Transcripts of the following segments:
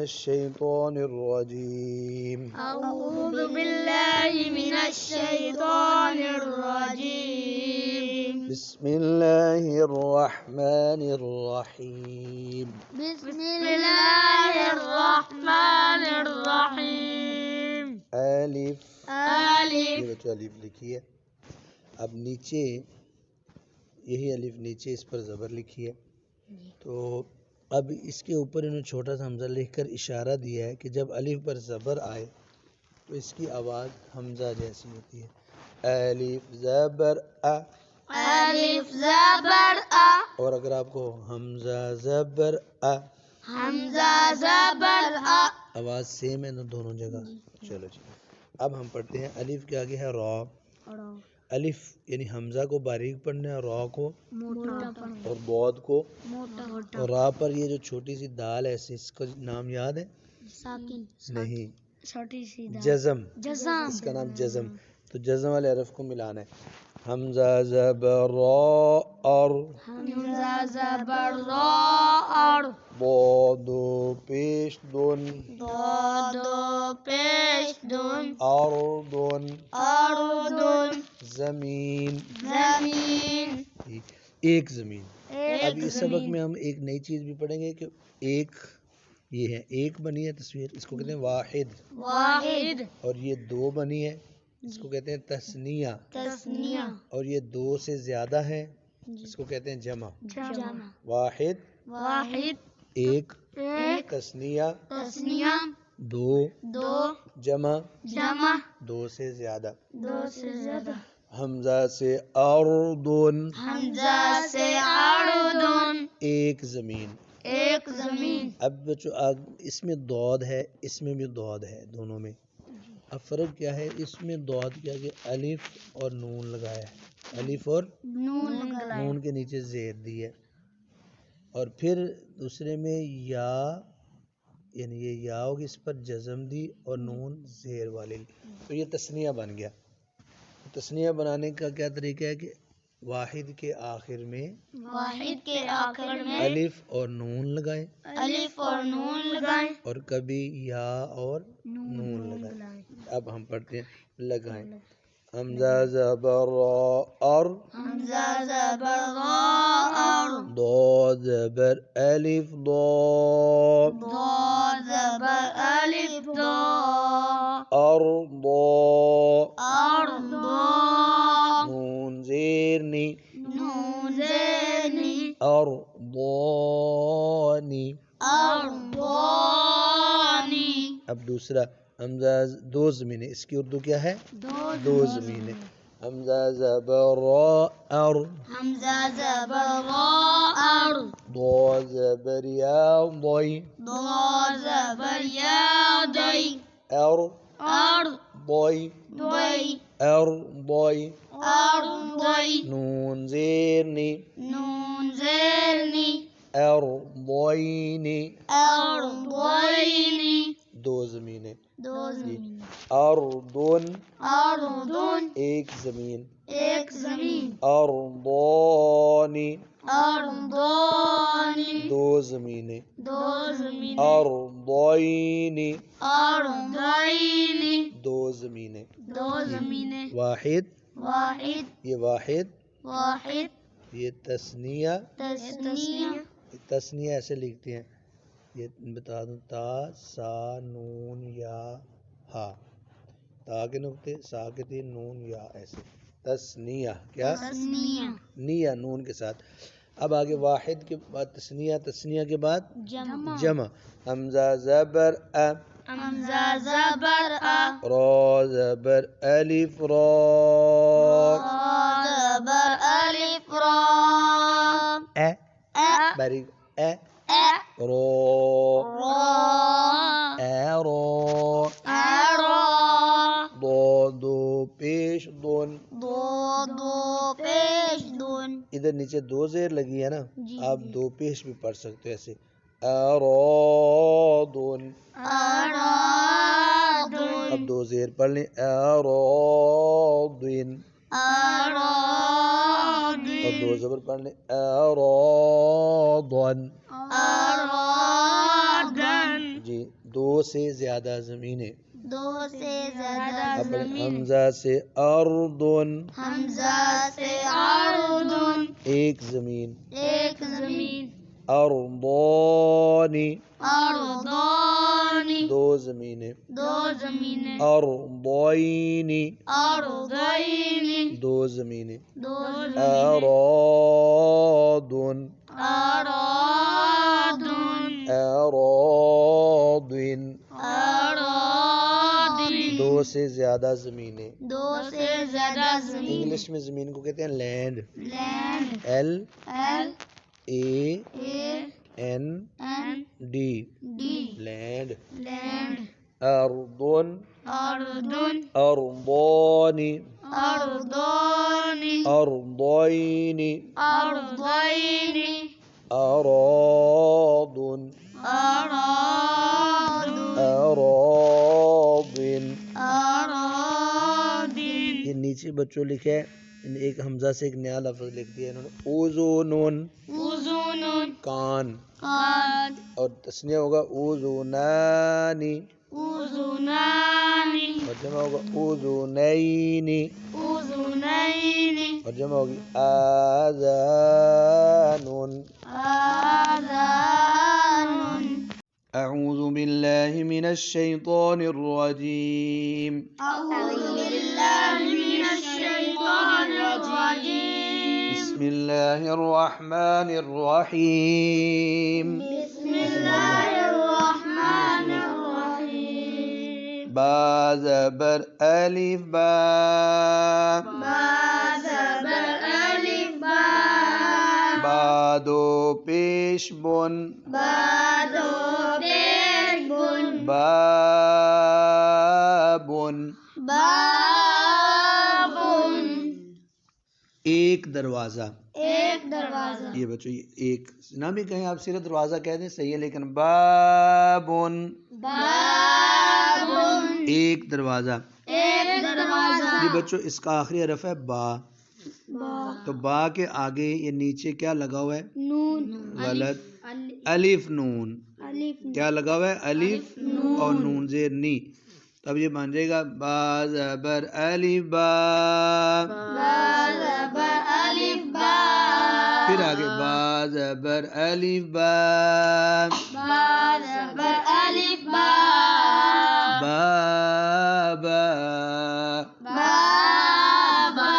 الشيطان الرجيم. أعوذ بالله من الشيطان الرجيم. بسم الله الرحمن الرحيم. بسم الله الرحمن الرحیم. الف. الف. یہ بچوں الف لکھی ہے. اب نیچے یہی الف نیچے اس پر زبر لکھی ہے. تو اب اس کے اوپر انہوں نے چھوٹا سا حمزہ لکھ کر اشارہ دیا ہے کہ جب الف پر زبر آئے تو اس کی آواز حمزہ جیسی ہوتی ہے. الف زبر ا. الف زبر ا. اور اگر آپ کو حمزہ زبر ا. حمزہ زبر ا. آواز سیم ہے دونوں جگہ. چلو جی اب ہم پڑھتے ہیں. الف کے آگے ہے را. الف یعنی حمزہ کو باریک پڑھنا ہے، را کو موٹا پڑھنا اور بعد کو موٹا. اور را پر یہ جو چھوٹی سی دال ہے اس کا نام یاد ہے؟ ساکن. نہیں، چھوٹی سی جزم. جزم. اس کا نام جزم. تو جزم والے حرف کو ملانا ہے. حمزہ زبر را اور حمزہ زبر را اور ضاد پیش دون ضاد پیش دون ارض ارض زمین. زمین. ایک زمین. اب ایک اس سبق زمین. میں ہم ایک نئی چیز بھی پڑھیں گے کہ ایک یہ ہے، ایک بنی ہے تصویر، اس کو کہتے ہیں واحد. واحد. اور یہ دو بنی ہے، اس کو کہتے ہیں تثنیہ. تثنیہ. اور یہ دو سے زیادہ ہے، اس کو کہتے ہیں جمع. جمع. واحد واحد. ایک، ایک. تثنیہ تثنیہ. دو، دو. جمع جمع. دو سے زیادہ. دو سے زیادہ. حمزہ سے اردن حمزہ سے اردن ایک زمین. ایک زمین. اب بچو اس میں ضاد ہے، اس میں بھی ضاد ہے، دونوں میں. اب فرق کیا ہے؟ اس میں ضاد کیا کہ الف اور نون لگایا ہے، الف اور نون کے نیچے زیر دی ہے. اور پھر دوسرے میں یا یعنی یہ یا ہوگی، اس پر جزم دی اور نون زیر والے. تو یہ تثنیہ بن گیا. تثنیہ بنانے کا کیا طریقہ ہے کہ واحد کے آخر میں واحد کے آخر میں الف اور نون لگائیں الف اور نون لگائیں اور کبھی یا اور نون لگائیں. اب ہم پڑھتے ہیں. لگائیں. حمزہ زبر را اور حمزہ زبر را اور ضاد زبر الف ضاد ضاد زبر الف ضا ارض ارض نون زیر نی نون زیر نی ارضانی. ارضانی. اب دوسرا حمزہ دو زمینیں، اس کی اردو کیا ہے؟ دو زمینیں. حمزہ زبر را اور حمزہ زبر را اور ضاد زبر یا ضی ضاد زبر یا ضی اور اور ضی ضی اور ضی ارضی نون زیر نی نون زیر نی ارضینی. ارضینی. دو زمینیں. دو زمین. اردن اردن ایک زمین. ایک زمین. ارضانی ارضانی دو زمینیں. دو زمین. ارضینی ارضینی دو زمینیں. دو زمینیں. واحد واحد. یہ واحد، واحد. یہ تثنیہ. تثنیہ. تثنیہ ایسے لکھتے ہیں، یہ بتا دوں، تا سا نون یا ہا. تا کے نقطے، سا کے تین، نون یا ایسے. تثنیہ کیا؟ تثنیہ. نیا نون کے ساتھ. اب آگے واحد کے بعد تثنیہ، تثنیہ کے بعد جمع. جمع. حمزہ زبر ا حمزہ زبر ا را زبر الف را را زبر الف را ا ا باریک ا ا را را را ضاد پیش دون. دو پیش دون. ادھر نیچے دو زیر لگی ہے نا، جی آپ دو پیش بھی پڑھ سکتے ہو ایسے. ارادن. ارادن. اب دو زیر پڑھ لیں. ارادن. ارادن. اور دو زبر پڑھ لیں. ارادن. ارادن. جی دو سے زیادہ زمینیں. دو سے زیادہ اب زمین. حمزہ سے اردن. حمزہ سے اردن. ایک زمین. ایک زمین. ارضانی. اردانی. دو زمینیں. دو زمینیں. ارضینی. اردینی. دو زمینیں. دو زمینیں. ارادن. ارادن. اراضن. اراضی. دو سے زیادہ زمینیں. دو سے زیادہ زمین. انگلش میں زمین کو کہتے ہیں land. Land. L L A A N N D. D. Land. Land. اردن. اردن. ارضانی. اردانی. ارضینی. اردینی. اراضن. اراضن. اراضن. اراضین. یہ نیچے بچوں لکھا ہے ایک حمزہ سے ایک نیا لفظ لکھ دیا انہوں نے. اذن. اذن. کان. قاد. اور تسنیہ ہوگا اذنانی. اذنانی. اور جمع ہوگا اذنینی. اذنین. اور جمع ہوگی آذان. آذان. اعوذ باللہ من الشیطان الرجیم. اعوذ باللہ من الشیطان الرجیم. بسم اللہ الرحمن الرحیم. بسم اللہ الرحمن الرحیم. با زبر الف با. با زبر الف با. با دو پیش بن. با دو پیش بن. بابن. بابن. ایک دروازہ. ایک دروازہ. یہ بچوں یہ ایک نہ بھی کہیں آپ صرف دروازہ کہہ دیں صحیح ہے لیکن بابن. بابن. ایک دروازہ. ایک دروازہ. یہ بچوں اس کا آخری حرف ہے با. تو با کے آگے یہ نیچے کیا لگا ہوا ہے؟ نون. غلط. الف نون. الف. کیا لگا ہوا ہے؟ الف اور نون زیر نی. تو اب یہ بن جائے گا با زبر الف با. با زبر الف با. پھر آگے با زبر الف با. با زبر الف با. بابا. بابا.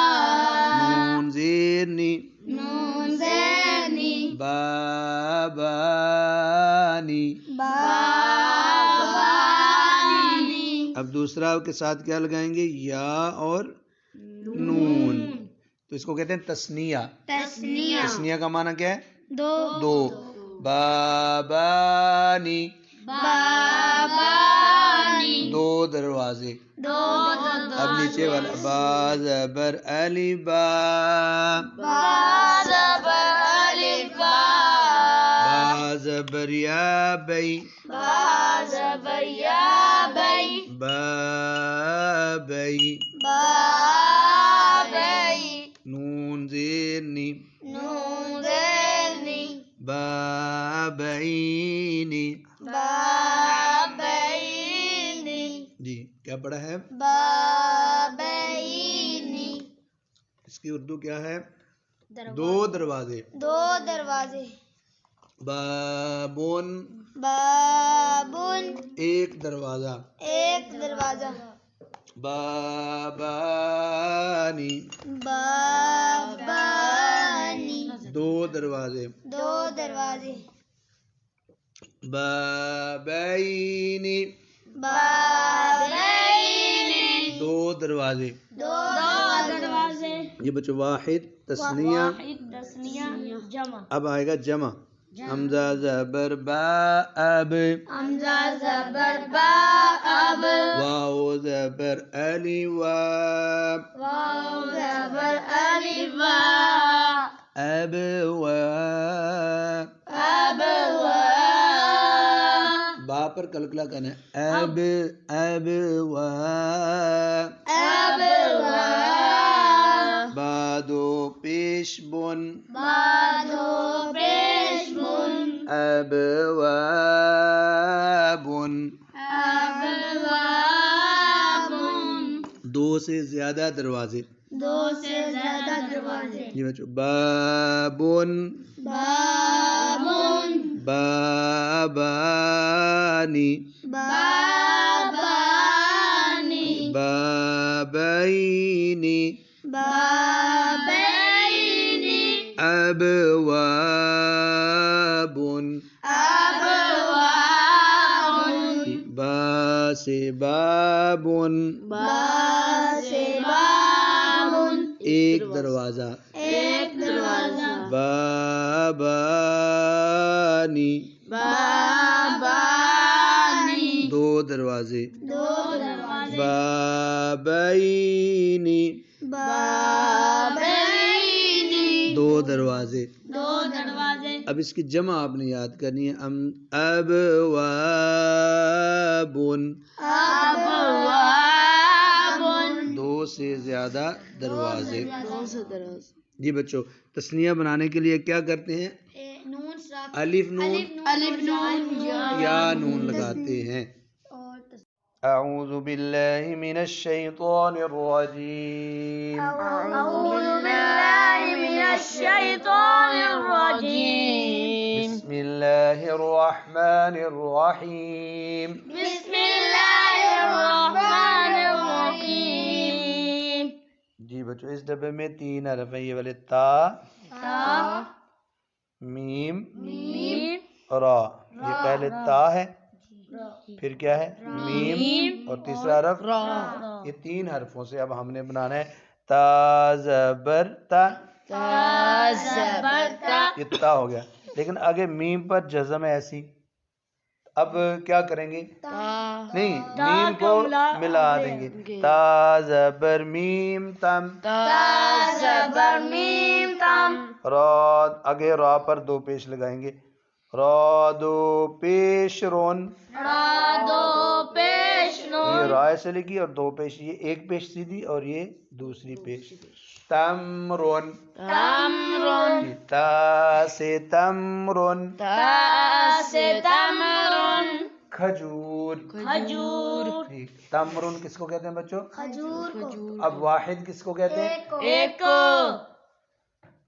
نون زیر نی. نون زیر نی. بابانی. بابانی. اب دوسرا کے ساتھ کیا لگائیں گے؟ یا اور نون. تو اس کو کہتے ہیں تسنیہ. تسنیہ. تسنیہ کا معنی کیا ہے؟ دو. دو. بابانی. بابانی. دو دروازے. دو. اب نیچے والا با زبر الف با. با زبر الف با. با زبر یا بی. با زبر یا بی. با بی. با بی. نون زیر نی. نون زیر نی. بابعینی. بابعینی. جی کیا پڑھا ہے؟ بابعینی. اس کی اردو کیا ہے؟ دو دروازے. دو دروازے. بابن. بابن. ایک دروازہ. ایک دروازہ. بابانی. بابانی. دو دروازے. دو دروازے. بابعینی. بابعینی. دو دروازے. دو دروازے. یہ بچوں واحد تسنیہ. تسنیہ. جمع. اب آئے گا جمع. حمزہ زبر با اب. حمزہ زبر با اب. واو زبر علی وا. واو زبر الف وا. اب وا. اب وا. با پر کلکلا کرنا ہے. اب اب وا. اب وا. با دو پیش بن. با دو پیش بن. اب وا بن. سے زیادہ دروازے. دو سے زیادہ دروازے. جی بچوں. بابن. بابن. بابانی. بابانی. بابینی. بابینی. ابوابن. ابواب. با سے بابن. با سے بابن. ایک دروازہ. ایک دروازہ. بابانی. بابانی. دو دروازے. دو دروازے. بابینی. بابینی. دو دروازے. دو دروازے. اب اس کی جمع آپ نے یاد کرنی ہے. ابوابن. ابواب. دو سے زیادہ دروازے. جی بچوں تثنیہ بنانے کے لیے کیا کرتے ہیں؟ نون صاف. الف نون الف نون یا نون لگاتے ہیں. اعوذ باللہ من الشیطان الرجیم. اعوذ باللہ من الشیطان الرجیم. بسم اللہ الرحمن الرحیم. بسم اللہ الرحمن الرحیم. جی بچوں اس ڈبے میں 3 حرف ہیں. یہ والے تا، تا، میم میم، را. یہ پہلے تا ہے، پھر کیا ہے؟ میم اور تیسرا حرف را. یہ 3 حرفوں سے اب ہم نے بنانا ہے تا زبر تا. تا زبر تا. یہ تا ہو گیا، لیکن آگے میم پر جزم ہے ایسی. اب کیا کریں گے؟ نہیں، میم کو ملا دیں گے. تا زبر میم تم. تا زبر میم تم. را آگے را پر 2 پیش لگائیں گے. را 2 پیش رون. را دو پیش یہ نون. را سے لگی اور 2 پیش. یہ 1 پیش سیدھی اور یہ دوسری پیش. تمرون. تمرن. تا سے تمرون. تا سے تمرن. کھجور. کھجور. ٹھیک. تمرون کس کو کہتے ہیں بچوں؟ کھجور کو. اب واحد کس کو کہتے ہیں؟ ایک کو.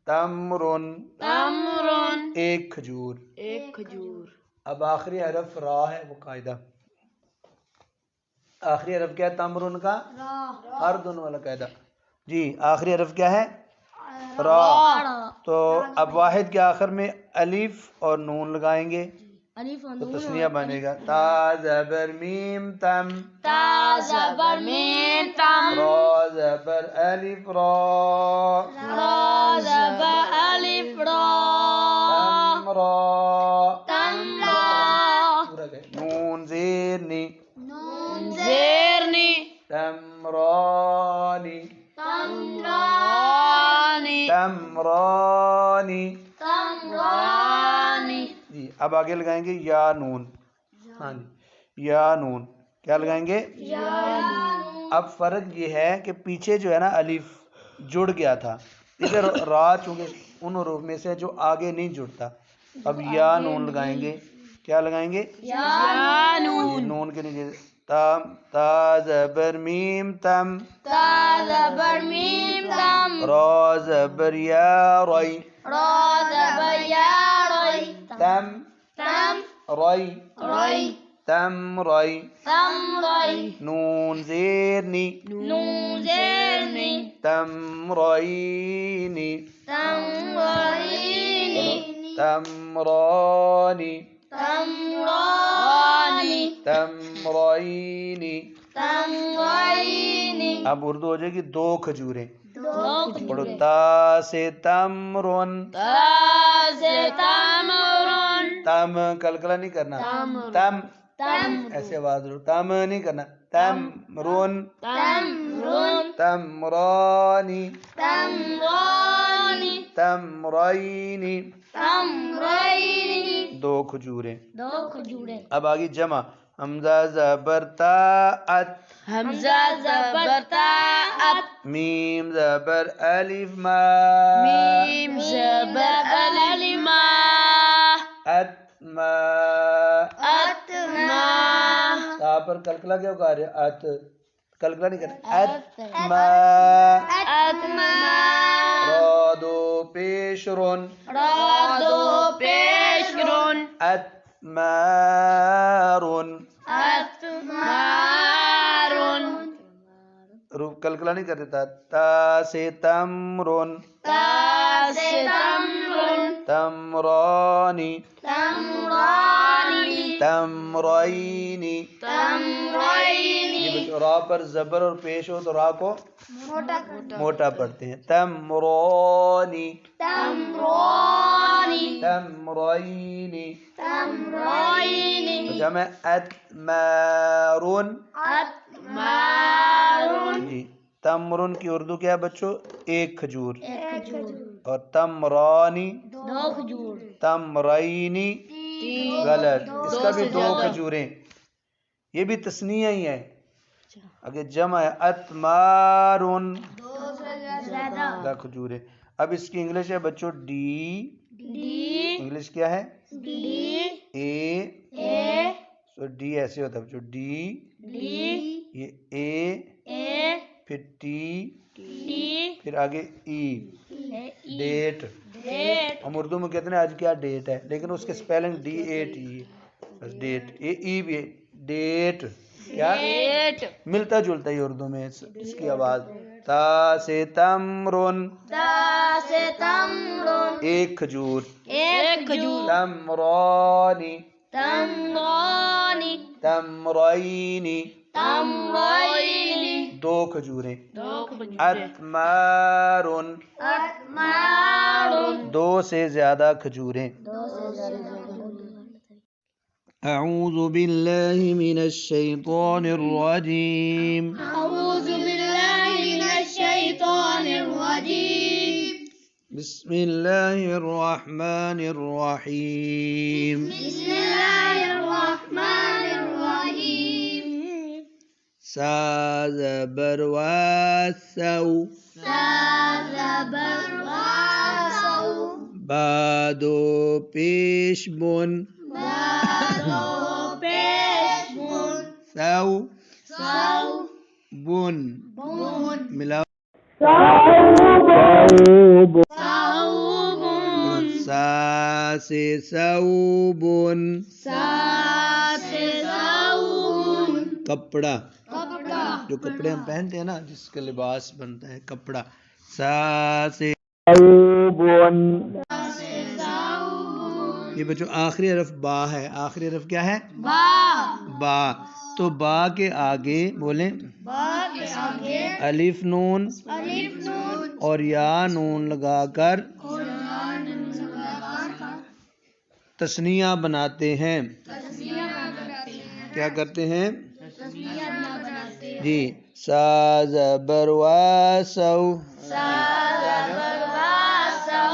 تمرون تمرن. ایک کھجور. ایک کھجور. اب آخری حرف را ہے، وہ قاعدہ. آخری حرف کیا ہے تمرون کا؟ ہر دونوں والا قاعدہ. جی آخری حرف کیا ہے؟ را. تو اب واحد کے آخر میں الف اور نون لگائیں گے تو تثنیہ بنے گا. تا زبر میم تم. تا زبر میم تم. را زبر الف را. را زبر الف را. تم را. تم را. پورا گئے. نون زیر نی. نون زیر نی. تمرانی. تمرانی. تمرانی. تمرانی. جی اب آگے لگائیں گے یا نون. ہاں جی یا نون. کیا لگائیں گے؟ اب فرق یہ ہے کہ پیچھے جو ہے نا الف جڑ گیا تھا، ادھر را چونکہ ان حروف میں سے جو آگے نہیں جڑتا. اب یا نون لگائیں گے. کیا لگائیں گے؟ یا نون. نون کے نیچے تا زبر میم تم. تا زبر میم تم. را زبر یا ری. را زبر یا ری. تم تم ری. ری. تم ری. تم ری. نون زیر نی. نون زیر نی. تمرینی. تمرینی. تمرانی. تمرانی. تمرینی. تمرینی. اب اردو ہو جائے گی 2 کھجوریں. دو پڑھو. تا سے تمرن. تا سے تمرن. تم کلکلا نہیں کرنا. تم تم. ایسے آواز رو. تم نہیں کرنا. تم رون. تمرن. تمرانی. تمرانی. تمرینی. تمرینی. 2 کھجوریں. دو کھجوریں. اب آگے جمع. حمزہ زبر تا ات. حمزہ زبر تا ات. میم زبر الف ما. میم زبر الف ما. ات ما. ات ما. تا پر کلکلا کیوں کہہ رہے؟ ات. کلکلا نہیں کرنا. اتما اتما را دو پیش رون رادو پیشرون اتمارون اتمارون کلکلا نہیں کر دیتا. تا سے تمرون تاستمرون تمرانی تمرانی تمرینی. تمرینی یہ بچوں را پر زبر اور پیش ہو تو را کو موٹا پڑھتے ہیں. تمرانی تمرانی تمرینی. تمرینی جمع اتمارون. اتمارون جی تمرن کی اردو کیا ہے بچوں؟ ایک کھجور. ایک کھجور اور تمرانی دو کھجور تمرینی تین غلط. اس کا بھی سے دو زیادہ. کھجوریں. یہ بھی تثنیہ ہی ہے. اگر جمع ہے اتمارون زیادہ. دا کھجوریں. اب اس کی انگلش ہے بچوں ڈی. ڈی انگلش کیا ہے؟ D A. A so D ایسے ہوتا ہے بچوں ڈی. ڈی یہ اے اے پھر ٹی ٹی پھر آگے ای. ڈیٹ. ڈیٹ ہم اردو میں کہتے ہیں آج کیا ڈیٹ ہے لیکن اس کے سپیلنگ ڈی اے ٹی بس ڈیٹ. اے ای بھی ہے ڈیٹ. کیا ڈیٹ ملتا جلتا ہی اردو میں اس کی آواز. تا سے تمرن تاستمرون ایک کھجور. ایک کھجور تمرانی تمرانی تمرینی تمرینی دو کھجوریں. دو کھجور اتمارن اتمارون دو سے زیادہ کھجوریں. دو سے زیادہ. اعوذ باللہ من الشیطان الرجیم. اعوذ باللہ من الشیطان الرجیم بسم اللہ الرحمن الرحیم. بسم اللہ الرحمن الرحیم سا زبر واسو زبر واسو با دو پیش بن بادو پیشمون سو سو بن بون ملا. صوبون سا سے صوبن سا سے صوبون کپڑا. کپڑا جو کپڑے ہم پہنتے ہیں نا جس کا لباس بنتا ہے کپڑا. سا سے یہ بچوں آخری حرف با ہے. آخری حرف کیا ہے؟ با با. تو با کے آگے بولیں با کے آگے الف نون الف نون اور یا نون لگا کر تثنیہ بناتے ہیں. کیا کرتے ہیں جی؟ سا زبر واسو زبر واسو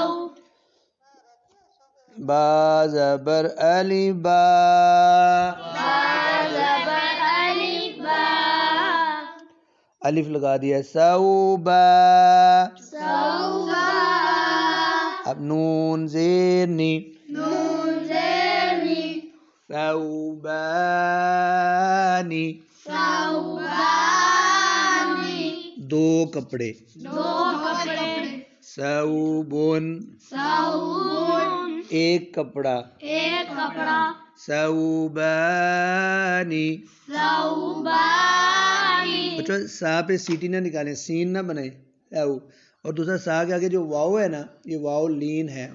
با زبر علی با زبر الف با الف لگا دیا. سو با صوبا اب نون زیر نی نون زیرنی ثوبانی صوبانی دو کپڑے. دو کپڑے ثوبن صوبون ایک کپڑا. ایک کپڑا ثوبانی. صوبانی بچوں سا پہ سیٹی نہ نکالیں سین نہ بنائیں. او اور دوسرا سا کے آگے جو واو ہے نا یہ واو لین ہے.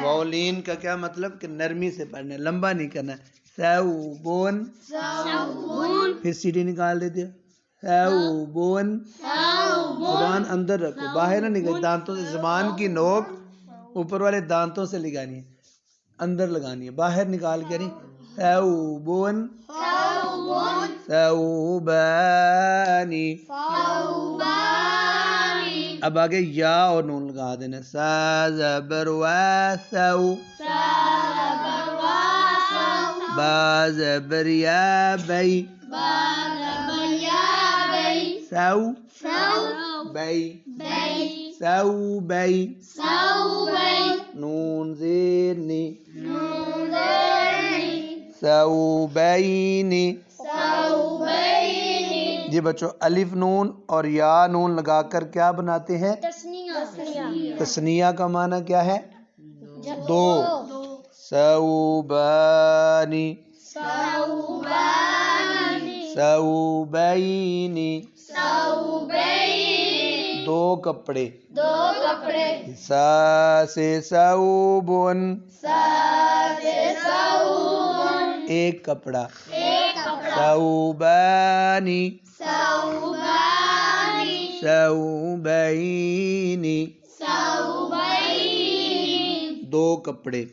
واو لین کا کیا مطلب کہ نرمی سے پڑھنا ہے لمبا نہیں کرنا ہے. ثوبن صوبون پھر سیٹی نکال دیتے ہو. ثوبن زبان اندر رکھو باہر نہ نکل. دانتوں سے زبان کی نوک اوپر والے دانتوں سے لگانی ہے اندر لگانی ہے باہر نکال کے نہیں. ثوبن ثوبانی. صوبانی اب آگے یا اور نون لگا دینا. سا زبر واسو زبر واسو با زبر یا بی زبر یا بی سو سو بی بی سو بی صوبی نون زیر نی نون زیرنی ثوبینی صوبینی جی بچوں الف نون اور یا نون لگا کر کیا بناتے ہیں؟ تثنیہ کا معنی کیا ہے؟ دو. ثوبانی، ثوبینی، دو کپڑے. سا سے ثوبن، ایک کپڑا. ثوبانی، ثوبینی، دو کپڑے.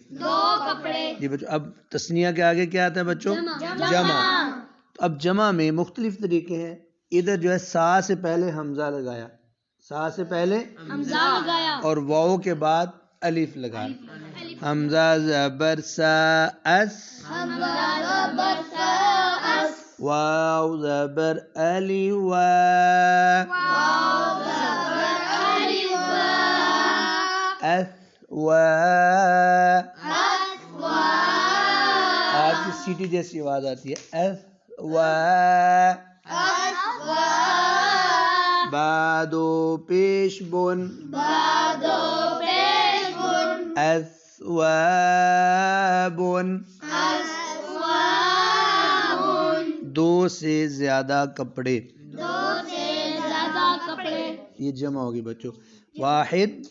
جی بچوں اب تثنیہ کے آگے کیا آتا ہے بچوں؟ جمع. اب جمع میں مختلف طریقے ہیں. ادھر جو ہے سا سے پہلے حمزہ لگایا، سا سے پہلے اور واو کے بعد الف لگایا. حمزہ زبر سا اس، واو زبر علی وا، اس وا. آپ کی سیٹی جیسی آواز آتی ہے. اس وا. بادو پیش بن، اسوابن، دو سے زیادہ کپڑے. یہ جمع ہوگی بچوں. واحد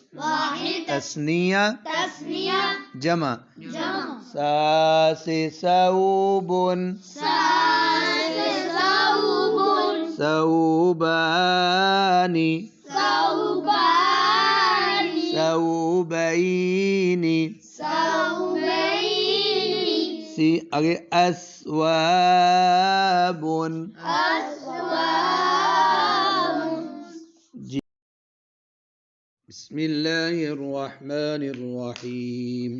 تثنیہ جمع. سا سے ثوبن، ثوبانی، ثوبینی، سی آگے اسوابن. جی بسم اللہ الرحمن الرحیم.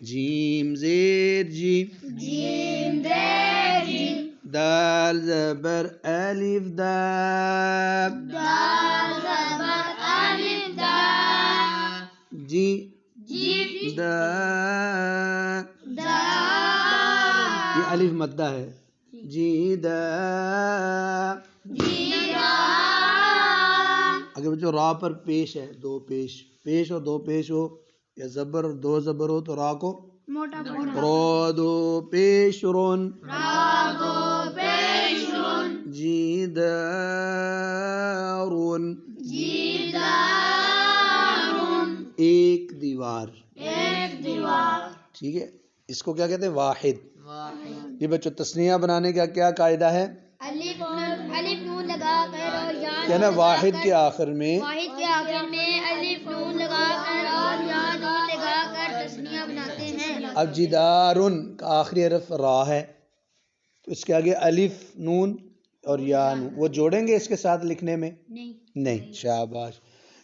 جیم زیر جی، دال زبر الف دا، جی دا. یہ الف مدہ ہے. جی دا. اگر بچوں را پر پیش ہے، دو پیش، پیش اور دو پیش ہو یا زبر اور دو زبر ہو تو را کو رو دو پیش رون، جی دارون، ایک دیوار. ٹھیک ہے. اس کو کیا کہتے ہیں؟ واحد. یہ بچوں تثنیہ بنانے کا کیا قاعدہ ہے؟ الف نون لگا کر اور یا کیا نا واحد کے آخر میں الف نون لگا کر اور یا نون لگا کر تثنیہ بناتے ہیں. اب جدارن کا آخری حرف را ہے تو اس کے آگے الف نون اور یا نون وہ جوڑیں گے اس کے ساتھ لکھنے میں؟ نہیں. شاباش.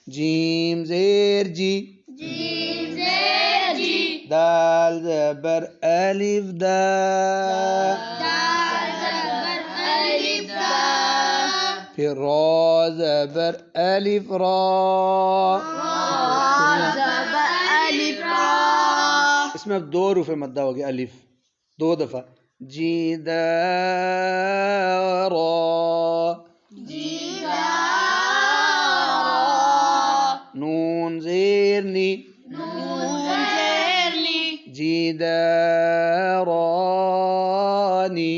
جیم زیر جی، دال زبر الف دا، پھر را زبر الف را. اس میں اب دو حروف مدہ ہو گیا. الف دو دفعہ. جی دا را، نون زیر نی، جی دا رانی،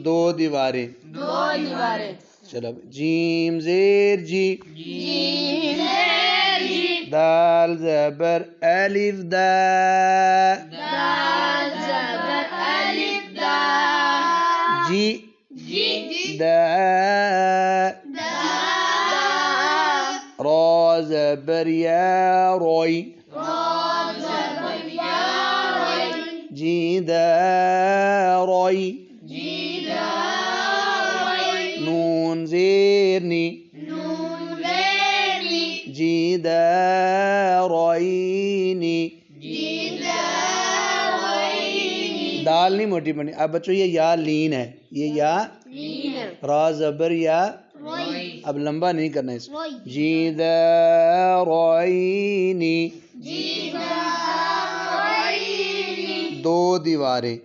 دو دیواریں. چلو جیم زیر جی، دال زبر الف دا، جی دا، را زبر یا روی، جی دا روی، نون زیر نی، جی دا روینی. دال نہیں موٹی بنی. اب بچوں یہ یا لین ہے، یہ یا را زبر یا، اب لمبا نہیں کرنا اس. جی دا روینی، دیواریں.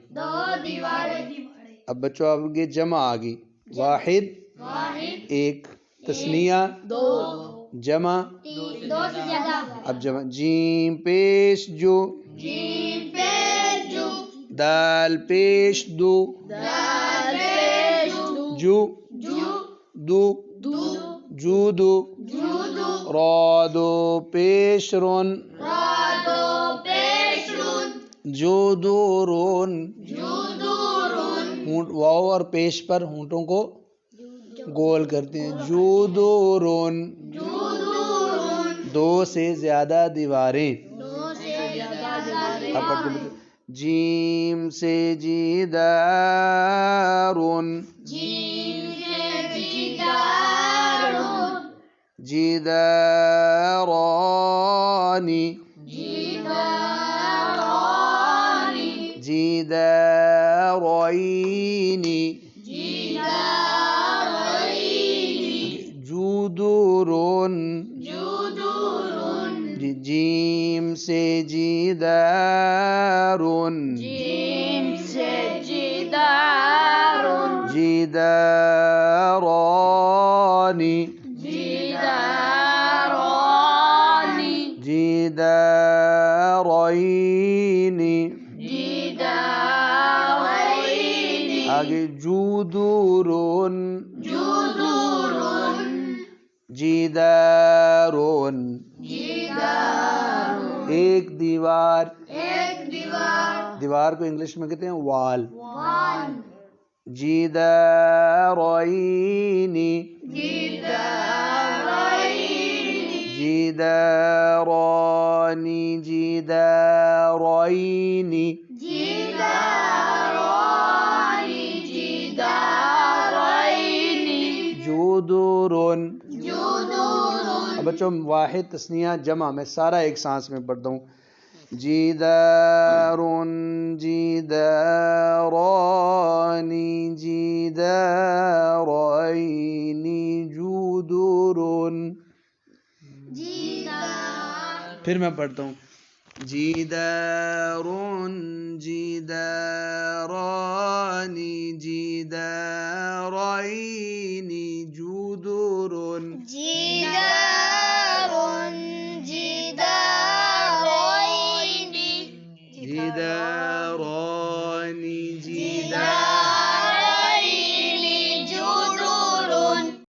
اب بچوں آگے جمع آ گئی. واحد ایک، تثنیہ جمع اب جمع. جیم پیش جو، دال پیش دو، جو دو، جودو، را دو پیش رون، جودورون. واو اور پیش پر ہونٹوں کو گول کرتے ہیں. جودورون، دو سے زیادہ دیواریں. اب پڑھتے بچے. جیم سے جیدارون، جیدارانی، جیدارینی، جودورون. جیم سے جیدارون، جیدارانی، جیدارینی. آگے جودورون، جیدارون. ایک دیوار، دیوار کو انگلش میں کہتے ہیں وال. جیدارینی، جیدارانی، جیدارینی. جودورون. اب بچوں واحد تثنیہ جمع میں سارا ایک سانس میں پڑھتا ہوں. جیدارون، جیدارانی، جیدارینی، جودورون. پھر میں پڑھتا ہوں. جیدارون، جیدارانی، جیدارینی، جودورون.